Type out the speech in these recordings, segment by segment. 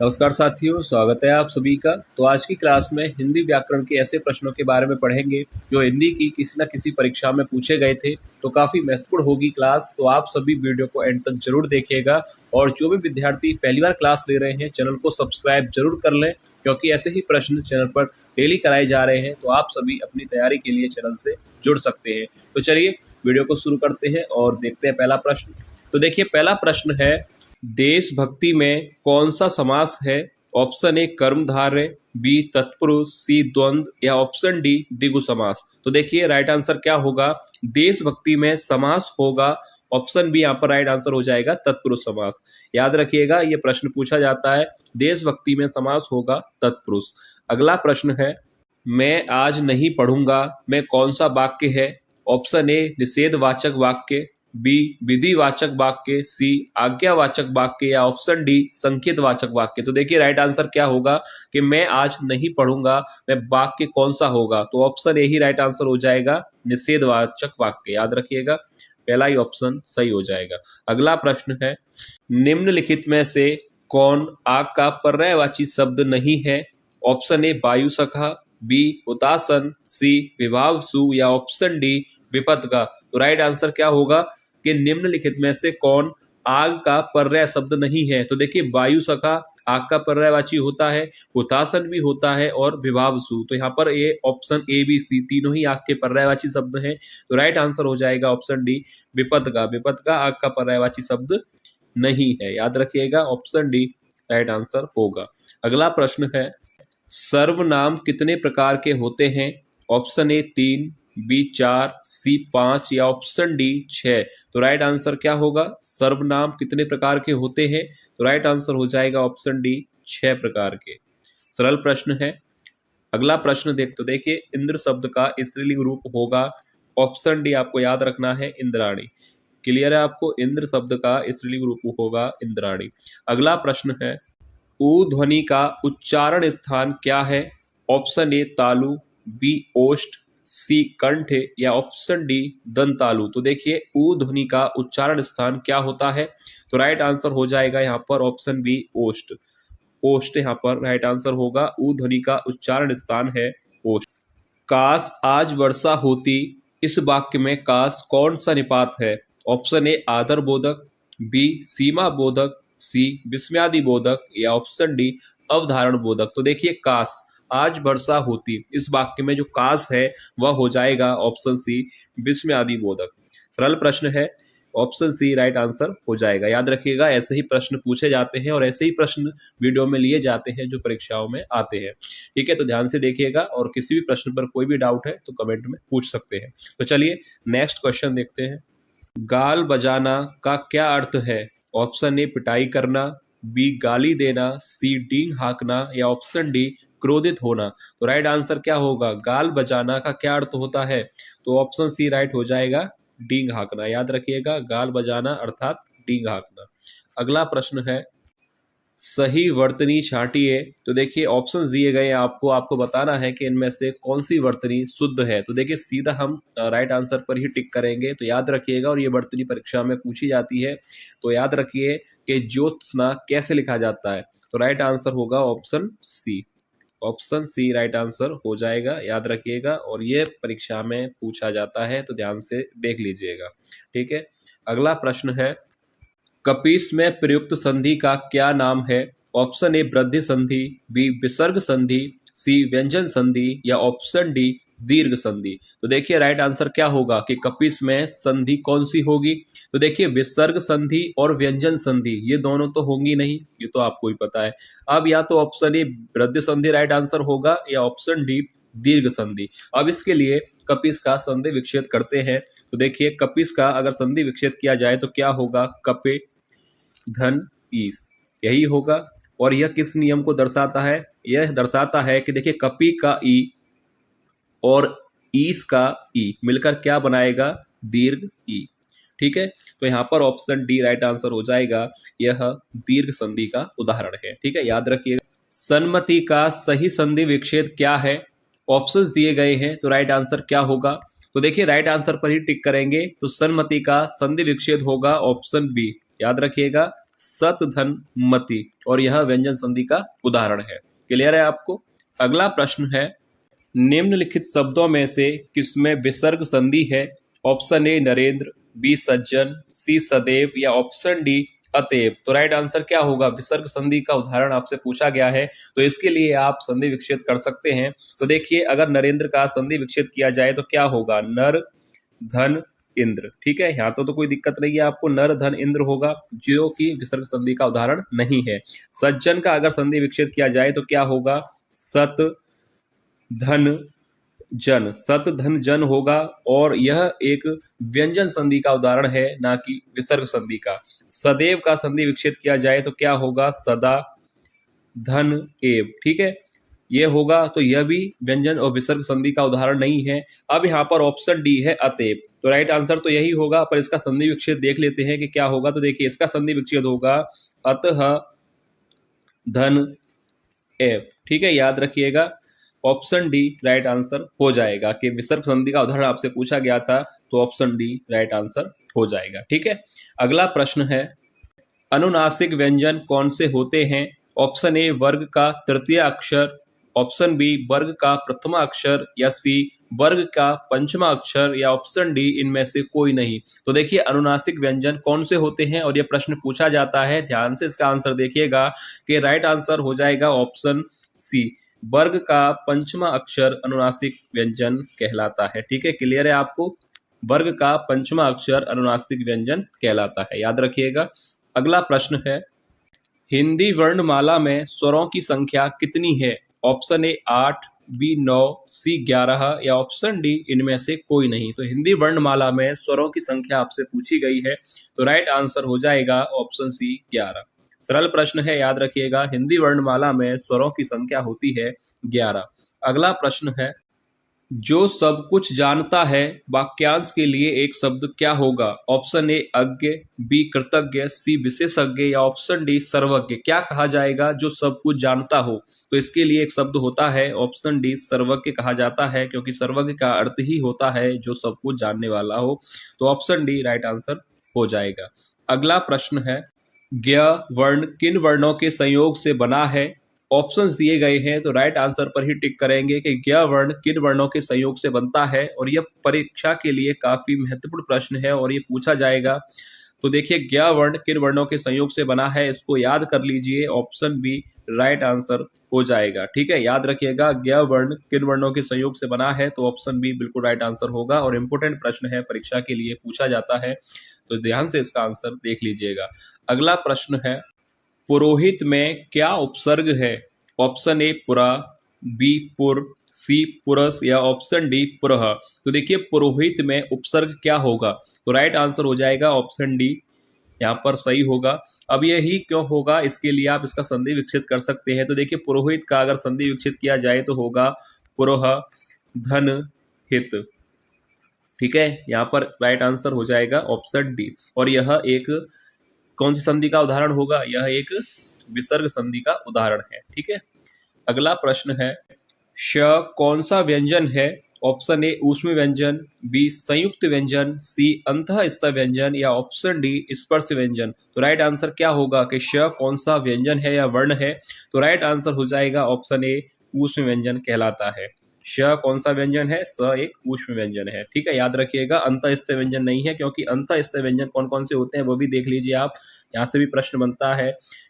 नमस्कार साथियों, स्वागत है आप सभी का। तो आज की क्लास में हिंदी व्याकरण के ऐसे प्रश्नों के बारे में पढ़ेंगे जो हिंदी की किसी न किसी परीक्षा में पूछे गए थे। तो काफ़ी महत्वपूर्ण होगी क्लास, तो आप सभी वीडियो को एंड तक जरूर देखिएगा। और जो भी विद्यार्थी पहली बार क्लास ले रहे हैं, चैनल को सब्सक्राइब जरूर कर लें, क्योंकि ऐसे ही प्रश्न चैनल पर डेली कराए जा रहे हैं। तो आप सभी अपनी तैयारी के लिए चैनल से जुड़ सकते हैं। तो चलिए वीडियो को शुरू करते हैं और देखते हैं पहला प्रश्न। तो देखिए, पहला प्रश्न है, देशभक्ति में कौन सा समास है? ऑप्शन ए कर्मधारय, बी तत्पुरुष, सी द्वंद्व या ऑप्शन डी द्विगु समास। तो देखिए राइट आंसर क्या होगा? देशभक्ति में समास होगा ऑप्शन बी, यहाँ पर राइट आंसर हो जाएगा तत्पुरुष समास। याद रखिएगा, ये प्रश्न पूछा जाता है, देशभक्ति में समास होगा तत्पुरुष। अगला प्रश्न है, मैं आज नहीं पढ़ूंगा में कौन सा वाक्य है? ऑप्शन ए निषेधवाचक वाक्य, बी विधिवाचक वाक्य, सी आज्ञावाचक वाक्य या ऑप्शन डी संकेतवाचक वाक्य। तो देखिए राइट आंसर क्या होगा कि मैं आज नहीं पढ़ूंगा में वाक्य कौन सा होगा? तो option A he right answer हो जाएगा, निषेधवाचक वाक्य। याद रखिएगा, पहला ही ऑप्शन सही हो जाएगा। अगला प्रश्न है, निम्नलिखित में से कौन आग का पर्यायवाची शब्द नहीं है? ऑप्शन ए वायु सखा, बी हुतासन, सी विभावसु या ऑप्शन डी विपद का। तो राइट आंसर क्या होगा कि निम्नलिखित में से कौन आग का पर्याय शब्द नहीं है? तो देखिए, वायु सखा आग का पर्यायवाची होता है, हुतासन भी होता है और विभावसु। तो यहाँ पर ये ऑप्शन ए बी सी तीनों ही आग के पर्यायवाची शब्द हैं। तो राइट आंसर हो जाएगा ऑप्शन डी विपद का। विपद का आग का पर्यायवाची शब्द नहीं है। याद रखिएगा, ऑप्शन डी राइट आंसर होगा। अगला प्रश्न है, सर्वनाम कितने प्रकार के होते हैं? ऑप्शन ए 3, बी 4, सी 5 या ऑप्शन डी 6। तो राइट आंसर क्या होगा? सर्वनाम कितने प्रकार के होते हैं? तो राइट आंसर हो जाएगा ऑप्शन डी 6 प्रकार के। सरल प्रश्न है। अगला प्रश्न देखिए, इंद्र शब्द का स्त्रीलिंग रूप होगा, ऑप्शन डी आपको याद रखना है, इंद्राणी। क्लियर है आपको? इंद्र शब्द का स्त्रीलिंग रूप होगा इंद्राणी। अगला प्रश्न है, ऊ ध्वनि का उच्चारण स्थान क्या है? ऑप्शन ए तालु, बी ओष्ठ, सी कंठ या ऑप्शन डी दंतालु। तो देखिए, ऊ ध्वनि का उच्चारण स्थान क्या होता है? तो राइट आंसर हो जाएगा यहाँ पर ऑप्शन बी ओष्ठ। ओष्ठ यहाँ पर राइट आंसर होगा, ऊ ध्वनि का उच्चारण स्थान है ओष्ठ। काश आज वर्षा होती, इस वाक्य में काश कौन सा निपात है? ऑप्शन ए आदर बोधक, बी सीमा बोधक, सी विस्मयादि बोधक या ऑप्शन डी अवधारण बोधक। तो देखिए, काश आज वर्षा होती, इस वाक्य में जो काश है वह हो जाएगा ऑप्शन सी विस्मयादि बोधक। सरल प्रश्न है, ऑप्शन सी राइट आंसर हो जाएगा। याद रखिएगा, ऐसे ही प्रश्न पूछे जाते हैं और ऐसे ही प्रश्न वीडियो में लिए जाते हैं जो परीक्षाओं में आते हैं। ठीक है, तो ध्यान से देखिएगा और किसी भी प्रश्न पर कोई भी डाउट है तो कमेंट में पूछ सकते हैं। तो चलिए नेक्स्ट क्वेश्चन देखते हैं। गाल बजाना का क्या अर्थ है? ऑप्शन ए पिटाई करना, बी गाली देना, सी डींग हाँकना या ऑप्शन डी क्रोधित होना। तो राइट आंसर क्या होगा? गाल बजाना का क्या अर्थ होता है? तो ऑप्शन सी राइट हो जाएगा, डींग हाँकना। याद रखिएगा, गाल बजाना अर्थात डींग हाँकना। अगला प्रश्न है, सही वर्तनी छांटिए। तो देखिए ऑप्शंस दिए गए हैं आपको बताना है कि इनमें से कौन सी वर्तनी शुद्ध है। तो देखिए सीधा हम राइट आंसर पर ही टिक करेंगे। तो याद रखिएगा, और ये वर्तनी परीक्षा में पूछी जाती है। तो याद रखिए कि ज्योत्सना कैसे लिखा जाता है? तो राइट आंसर होगा option C. Option C right answer हो जाएगा। याद रखिएगा, और ये परीक्षा में पूछा जाता है, तो ध्यान से देख लीजिएगा। ठीक है, अगला प्रश्न है, कपीस में प्रयुक्त संधि का क्या नाम है? ऑप्शन ए वृद्धि संधि, बी विसर्ग संधि, सी व्यंजन संधि या ऑप्शन डी दीर्घ संधि। तो देखिए राइट आंसर क्या होगा कि कपीस में संधि कौन सी होगी? तो देखिए विसर्ग संधि और व्यंजन संधि ये दोनों तो होंगी नहीं, ये तो आपको ही पता है। अब या तो ऑप्शन ए वृद्धि संधि राइट आंसर होगा या ऑप्शन डी दीर्घ संधि। अब इसके लिए कपीस का संधि विच्छेद करते हैं। तो देखिए कपीस का अगर संधि विच्छेद किया जाए तो क्या होगा? कपे धन ईस, यही होगा। और यह किस नियम को दर्शाता है? यह दर्शाता है कि देखिए कपी का ई और ईस का ई मिलकर क्या बनाएगा? दीर्घ ई। ठीक है, तो यहाँ पर ऑप्शन डी राइट आंसर हो जाएगा, यह दीर्घ संधि का उदाहरण है। ठीक है, याद रखिएगा। सन्मति का सही संधि विच्छेद क्या है? ऑप्शंस दिए गए हैं, तो राइट आंसर क्या होगा? तो देखिए राइट आंसर पर ही टिक करेंगे। तो सन्मति का संधि विच्छेद होगा ऑप्शन बी। याद रखिएगा, सत धन मति, और यह व्यंजन संधि का उदाहरण है। क्लियर है आपको? अगला प्रश्न है, निम्नलिखित शब्दों में से किसमें विसर्ग संधि है? ऑप्शन ए नरेंद्र, बी सज्जन, सी सदैव, या ऑप्शन डी अतएव। तो राइट आंसर क्या होगा? विसर्ग संधि का उदाहरण आपसे पूछा गया है, तो इसके लिए आप संधि विच्छेद कर सकते हैं। तो देखिए, अगर नरेंद्र का संधि विच्छेद किया जाए तो क्या होगा? नर धन इंद्र। ठीक है, यहाँ तो कोई दिक्कत नहीं है आपको, नर धन इंद्र होगा, जो कि विसर्ग संधि का उदाहरण नहीं है। सज्जन का अगर संधि विच्छेद किया जाए तो क्या होगा? सत धन जन, सत धन जन होगा, और यह एक व्यंजन संधि का उदाहरण है, ना कि विसर्ग संधि का। सदैव का संधि विच्छेद किया जाए तो क्या होगा? सदा धन एव। ठीक है, ये होगा, तो यह भी व्यंजन और विसर्ग संधि का उदाहरण नहीं है। अब यहाँ पर ऑप्शन डी है अतएव, तो राइट आंसर तो यही होगा, पर इसका संधि विच्छेद देख लेते हैं कि क्या होगा। तो देखिए, इसका संधि विच्छेद होगा अतः धन एव। ठीक है, याद रखिएगा, ऑप्शन डी राइट आंसर हो जाएगा, कि विसर्ग संधि का उदाहरण आपसे पूछा गया था, तो ऑप्शन डी राइट आंसर हो जाएगा। ठीक है, अगला प्रश्न है, अनुनासिक व्यंजन कौन से होते हैं? ऑप्शन ए वर्ग का तृतीय अक्षर, ऑप्शन बी वर्ग का प्रथमा अक्षर, या सी वर्ग का पंचमा अक्षर, या ऑप्शन डी इनमें से कोई नहीं। तो देखिए, अनुनासिक व्यंजन कौन से होते हैं और यह प्रश्न पूछा जाता है, ध्यान से इसका आंसर देखिएगा, कि राइट आंसर हो जाएगा ऑप्शन सी, वर्ग का पंचमा अक्षर अनुनासिक व्यंजन कहलाता है। ठीक है, क्लियर है आपको? वर्ग का पंचमा अक्षर अनुनासिक व्यंजन कहलाता है, याद रखिएगा। अगला प्रश्न है, हिंदी वर्णमाला में स्वरों की संख्या कितनी है? ऑप्शन ए 8, बी 9, सी 11, या ऑप्शन डी इनमें से कोई नहीं। तो हिंदी वर्णमाला में स्वरों की संख्या आपसे पूछी गई है, तो राइट आंसर हो जाएगा ऑप्शन सी 11। सरल प्रश्न है, याद रखिएगा, हिंदी वर्णमाला में स्वरों की संख्या होती है 11। अगला प्रश्न है, जो सब कुछ जानता है वाक्यांश के लिए एक शब्द क्या होगा? ऑप्शन ए अज्ञ, बी कृतज्ञ, सी विशेषज्ञ, या ऑप्शन डी सर्वज्ञ। क्या कहा जाएगा जो सब कुछ जानता हो? तो इसके लिए एक शब्द होता है, ऑप्शन डी सर्वज्ञ कहा जाता है, क्योंकि सर्वज्ञ का अर्थ ही होता है जो सब कुछ जानने वाला हो। तो ऑप्शन डी राइट आंसर हो जाएगा। अगला प्रश्न है, ज्ञ वर्ण किन वर्णों के संयोग से बना है? ऑप्शंस दिए गए हैं, तो राइट आंसर पर ही टिक करेंगे कि ज्ञ वर्ण किन वर्णों के संयोग से बनता है, और यह परीक्षा के लिए काफी महत्वपूर्ण प्रश्न है और ये पूछा जाएगा। तो देखिए, ज्ञ वर्ण किन वर्णों के संयोग से बना है, इसको याद कर लीजिए, ऑप्शन बी राइट आंसर हो जाएगा। ठीक है, याद रखिएगा, ज्ञ वर्ण किन वर्णों के संयोग से बना है, तो ऑप्शन बी बिल्कुल राइट आंसर होगा, और इंपोर्टेंट प्रश्न है, परीक्षा के लिए पूछा जाता है, तो ध्यान से इसका आंसर देख लीजिएगा। अगला प्रश्न है, पुरोहित में क्या उपसर्ग है? ऑप्शन ए पुरा, बी पुर, सी पुरस, या ऑप्शन डी पुरह। तो देखिए, पुरोहित में उपसर्ग क्या होगा? तो राइट आंसर हो जाएगा ऑप्शन डी, यहाँ पर सही होगा। अब यही क्यों होगा, इसके लिए आप इसका संधि विच्छेद कर सकते हैं। तो देखिए, पुरोहित का अगर संधि विच्छेद किया जाए तो होगा पुरोह धन हित। ठीक है, यहाँ पर राइट आंसर हो जाएगा ऑप्शन डी, और यह एक कौन सी संधि का उदाहरण होगा? यह एक विसर्ग संधि का उदाहरण है। ठीक है, अगला प्रश्न है, श कौन सा व्यंजन है? ऑप्शन ए ऊष्म व्यंजन, बी संयुक्त व्यंजन, सी अंतःस्थ व्यंजन, या ऑप्शन डी स्पर्श व्यंजन। तो राइट आंसर क्या होगा कि श कौन सा व्यंजन है या वर्ण है? तो राइट आंसर हो जाएगा ऑप्शन ए ऊष्म व्यंजन कहलाता है। श कौन सा व्यंजन है? स एक ऊष्म व्यंजन है। ठीक है, याद रखिएगा, अंतःस्थ व्यंजन नहीं है, क्योंकि अंतःस्थ व्यंजन कौन कौन से होते हैं वो भी देख लीजिए आप, यहाँ से भी प्रश्न बनता है।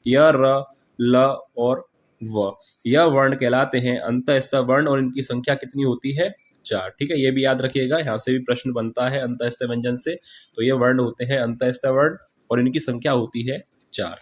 य, र, ल और व, यह वर्ण कहलाते हैं अंतःस्थ वर्ण, और इनकी संख्या कितनी होती है? 4। ठीक है, ये भी याद रखिएगा, यहाँ से भी प्रश्न बनता है अंतःस्थ व्यंजन से, तो ये वर्ण होते हैं अंतःस्थ वर्ण, और इनकी संख्या होती है 4।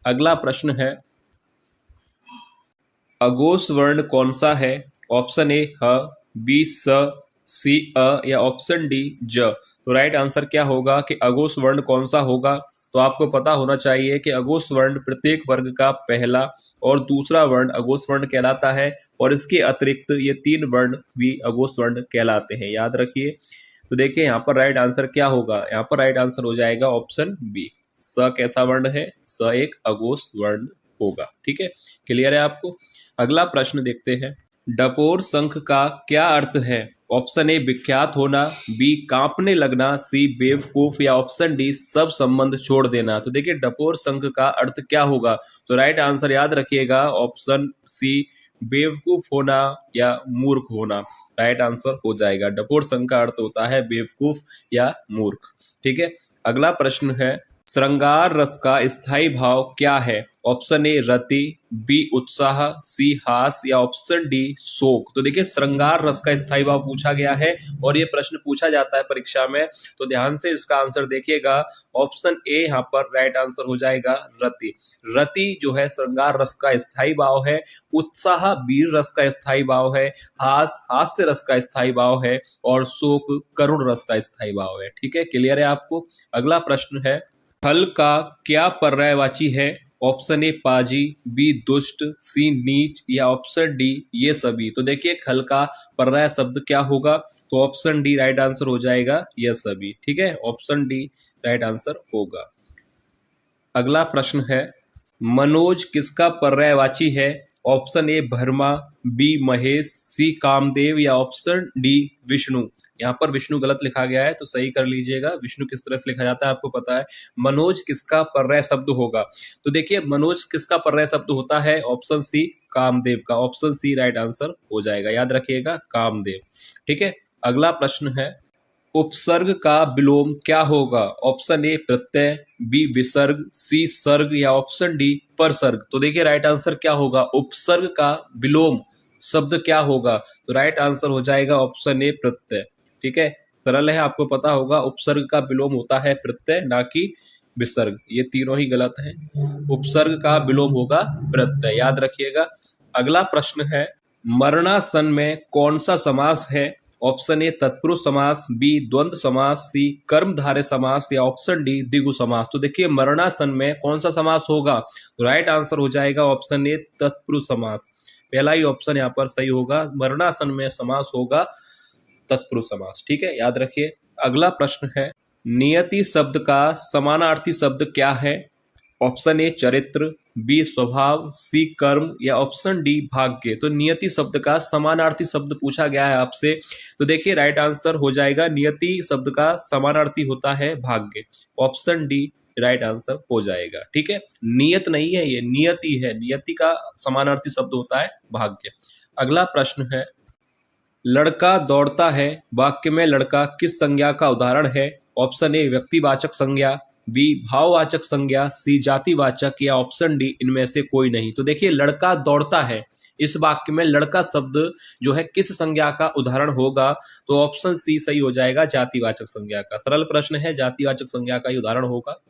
अगला प्रश्न है, अघोष वर्ण कौन सा है? ऑप्शन ए ह, बी स, सी अ, या ऑप्शन डी ज। तो राइट आंसर क्या होगा कि अघोष वर्ण कौन सा होगा? तो आपको पता होना चाहिए कि अघोष वर्ण प्रत्येक वर्ग का पहला और दूसरा वर्ण अघोष वर्ण कहलाता है, और इसके अतिरिक्त ये 3 वर्ण भी अघोष वर्ण कहलाते हैं, याद रखिए। तो देखिए, यहाँ पर राइट आंसर क्या होगा? यहाँ पर राइट आंसर हो जाएगा ऑप्शन बी, स कैसा वर्ण है? स एक अघोष वर्ण होगा। ठीक है, क्लियर है आपको? अगला प्रश्न देखते हैं, डपोर शंख का क्या अर्थ है? ऑप्शन ए विख्यात होना, बी कांपने लगना, सी बेवकूफ या ऑप्शन डी सब संबंध छोड़ देना। तो देखिए डपोर संघ का अर्थ क्या होगा, तो राइट आंसर याद रखिएगा ऑप्शन सी बेवकूफ होना या मूर्ख होना राइट आंसर हो जाएगा। डपोर संघ का अर्थ होता है बेवकूफ या मूर्ख। ठीक है, अगला प्रश्न है श्रृंगार रस का स्थायी भाव क्या है? ऑप्शन ए रति, बी उत्साह, सी हास या ऑप्शन डी शोक। तो देखिए श्रृंगार रस का स्थायी भाव पूछा गया है और ये प्रश्न पूछा जाता है परीक्षा में, तो ध्यान से इसका आंसर देखिएगा। ऑप्शन ए यहाँ पर राइट आंसर हो जाएगा रति। रति जो है श्रृंगार रस का स्थायी भाव है, उत्साह वीर रस का स्थायी भाव है, हास हास्य रस का स्थायी भाव है और शोक करुण रस का स्थायी भाव है। ठीक है, क्लियर है आपको। अगला प्रश्न है फल का क्या पर्यायवाची है? ऑप्शन ए पाजी, बी दुष्ट, सी नीच या ऑप्शन डी ये सभी। तो देखिए खल का पर्याय शब्द क्या होगा, तो ऑप्शन डी राइट आंसर हो जाएगा ये सभी। ठीक है, ऑप्शन डी राइट आंसर होगा। अगला प्रश्न है मनोज किसका पर्यायवाची है? ऑप्शन ए भरमा, बी महेश, सी कामदेव या ऑप्शन डी विष्णु। यहाँ पर विष्णु गलत लिखा गया है तो सही कर लीजिएगा। विष्णु किस तरह से लिखा जाता है आपको पता है। मनोज किसका पर्याय शब्द होगा, तो देखिए मनोज किसका पर्याय शब्द होता है? ऑप्शन सी कामदेव का। ऑप्शन सी राइट आंसर हो जाएगा, याद रखिएगा कामदेव। ठीक है, अगला प्रश्न है उपसर्ग का विलोम क्या होगा? ऑप्शन ए प्रत्यय, बी विसर्ग, सी सर्ग या ऑप्शन डी परसर्ग। तो देखिए राइट आंसर क्या होगा, उपसर्ग का विलोम शब्द क्या होगा, तो राइट आंसर हो जाएगा ऑप्शन ए प्रत्यय। ठीक है, सरल है, आपको पता होगा उपसर्ग का विलोम होता है प्रत्यय ना कि विसर्ग। ये तीनों ही गलत हैं, उपसर्ग का विलोम होगा प्रत्यय, याद रखिएगा। अगला प्रश्न है मरणासन में कौन सा समास है? ऑप्शन ए तत्पुरुष समास, बी द्वंद्व समास, सी कर्मधारय समास या ऑप्शन डी द्विगु समास। तो देखिए मरणासन में कौन सा समास होगा, तो राइट आंसर हो जाएगा ऑप्शन ए तत्पुरुष समास। पहला ही ऑप्शन यहाँ पर सही होगा, मरणासन में समास होगा तत्पुरुष समास। ठीक है, याद रखिए। अगला प्रश्न है नियति शब्द का समानार्थी शब्द क्या है? ऑप्शन ए चरित्र, बी स्वभाव, सी कर्म या ऑप्शन डी भाग्य। तो नियति शब्द का समानार्थी शब्द पूछा गया है आपसे, तो देखिए राइट आंसर हो जाएगा नियति शब्द का समानार्थी होता है भाग्य। ऑप्शन डी राइट आंसर हो जाएगा। ठीक है, नियत नहीं है, ये नियति है, नियति का समानार्थी शब्द होता है भाग्य। अगला प्रश्न है लड़का दौड़ता है वाक्य में लड़का किस संज्ञा का उदाहरण है? ऑप्शन ए व्यक्तिवाचक संज्ञा, बी भाववाचक संज्ञा, सी जातिवाचक या ऑप्शन डी इनमें से कोई नहीं। तो देखिए लड़का दौड़ता है, इस वाक्य में लड़का शब्द जो है किस संज्ञा का उदाहरण होगा, तो ऑप्शन सी सही हो जाएगा जातिवाचक संज्ञा का। सरल प्रश्न है, जातिवाचक संज्ञा का ही उदाहरण होगा,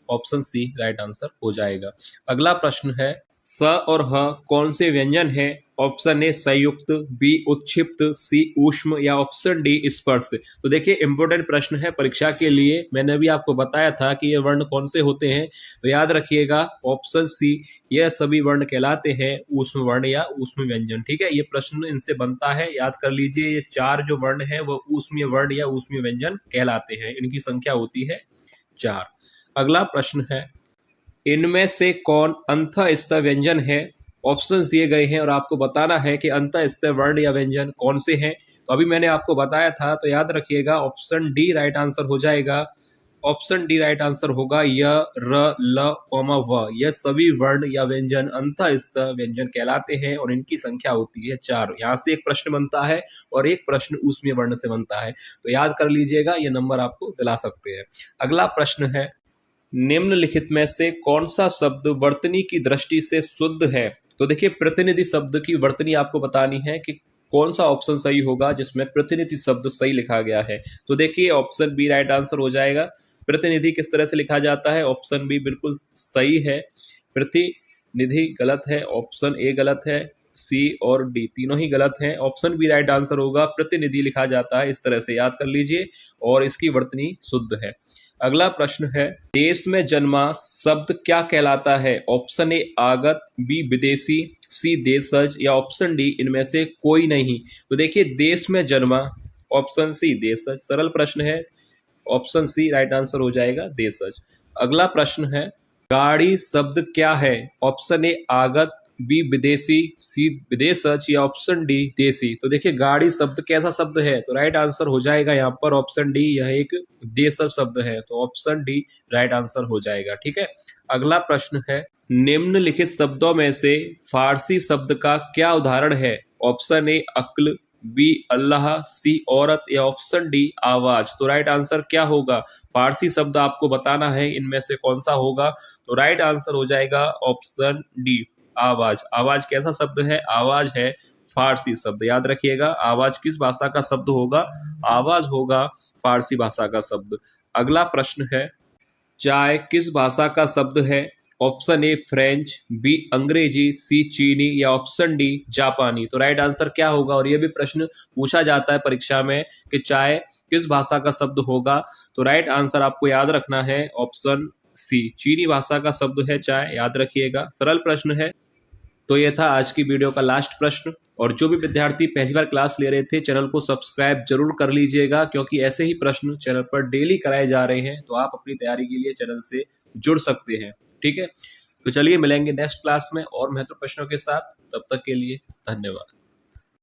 ऑप्शन सी राइट आंसर हो जाएगा। अगला प्रश्न है स और ह कौन से व्यंजन है? ऑप्शन ए संयुक्त, बी उत्क्षिप्त, सी ऊष्म या ऑप्शन डी स्पर्श। तो देखिए इंपॉर्टेंट प्रश्न है परीक्षा के लिए, मैंने भी आपको बताया था कि ये वर्ण कौन से होते हैं, तो याद रखिएगा ऑप्शन सी ये सभी वर्ण कहलाते हैं ऊष्म वर्ण या ऊष्म व्यंजन। ठीक है, ये प्रश्न इनसे बनता है, याद कर लीजिए। ये चार जो वर्ण है वो ऊष्मीय वर्ण या ऊष्मीय व्यंजन कहलाते हैं, इनकी संख्या होती है 4। अगला प्रश्न है इनमें से कौन अंतःस्थ व्यंजन है? ऑप्शंस दिए गए हैं और आपको बताना है कि अंतःस्थ वर्ण या व्यंजन कौन से हैं। तो अभी मैंने आपको बताया था, तो याद रखिएगा ऑप्शन डी राइट आंसर हो जाएगा। ऑप्शन डी राइट आंसर होगा य, र, ल, व। यह सभी वर्ण या व्यंजन अंतःस्थ व्यंजन कहलाते हैं और इनकी संख्या होती है 4। यहाँ से एक प्रश्न बनता है और एक प्रश्न ऊष्मीय वर्ण से बनता है, तो याद कर लीजिएगा, ये नंबर आपको दिला सकते हैं। अगला प्रश्न है निम्नलिखित में से कौन सा शब्द वर्तनी की दृष्टि से शुद्ध है? तो देखिए प्रतिनिधि शब्द की वर्तनी आपको बतानी है कि कौन सा ऑप्शन सही होगा जिसमें प्रतिनिधि शब्द सही लिखा गया है। तो देखिए ऑप्शन बी राइट आंसर हो जाएगा। प्रतिनिधि किस तरह से लिखा जाता है? ऑप्शन बी बिल्कुल सही है, प्रतिनिधि गलत है, ऑप्शन ए गलत है, सी और डी तीनों ही गलत हैं। ऑप्शन बी राइट आंसर होगा, प्रतिनिधि लिखा जाता है इस तरह से, याद कर लीजिए, और इसकी वर्तनी शुद्ध है। अगला प्रश्न है देश में जन्मा शब्द क्या कहलाता है? ऑप्शन ए आगत, बी विदेशी, सी देशज या ऑप्शन डी इनमें से कोई नहीं। तो देखिए देश में जन्मा, ऑप्शन सी देशज। सरल प्रश्न है, ऑप्शन सी राइट आंसर हो जाएगा देशज। अगला प्रश्न है गाड़ी शब्द क्या है? ऑप्शन ए आगत, बी विदेशी, सी विदेशज या ऑप्शन डी देसी। तो देखिए गाड़ी शब्द कैसा शब्द है, तो राइट आंसर हो जाएगा यहाँ पर ऑप्शन डी, यह एक देशज शब्द है, तो ऑप्शन डी राइट आंसर हो जाएगा। ठीक है, अगला प्रश्न है, निम्नलिखित शब्दों में से फारसी शब्द का क्या उदाहरण है? ऑप्शन ए अक्ल, बी अल्लाह, सी औरत या ऑप्शन डी आवाज। तो राइट आंसर क्या होगा? फारसी शब्द आपको बताना है, इनमें से कौन सा होगा। तो राइट आंसर हो जाएगा ऑप्शन डी आवाज। आवाज कैसा शब्द है? आवाज है फारसी शब्द, याद रखिएगा। आवाज किस भाषा का शब्द होगा? आवाज होगा फारसी भाषा का शब्द। अगला प्रश्न है, चाय किस भाषा का शब्द है? ऑप्शन ए फ्रेंच, बी अंग्रेजी, सी चीनी या ऑप्शन डी जापानी। तो राइट आंसर क्या होगा? और यह भी प्रश्न पूछा जाता है परीक्षा में कि चाय किस भाषा का शब्द होगा। तो राइट आंसर आपको याद रखना है ऑप्शन सी, चीनी भाषा का शब्द है चाय, याद रखिएगा। सरल प्रश्न है। तो ये था आज की वीडियो का लास्ट प्रश्न। और जो भी विद्यार्थी पहली बार क्लास ले रहे थे, चैनल को सब्सक्राइब जरूर कर लीजिएगा, क्योंकि ऐसे ही प्रश्न चैनल पर डेली कराए जा रहे हैं। तो आप अपनी तैयारी के लिए चैनल से जुड़ सकते हैं। ठीक है, तो चलिए मिलेंगे नेक्स्ट क्लास में और महत्वपूर्ण प्रश्नों के साथ। तब तक के लिए धन्यवाद।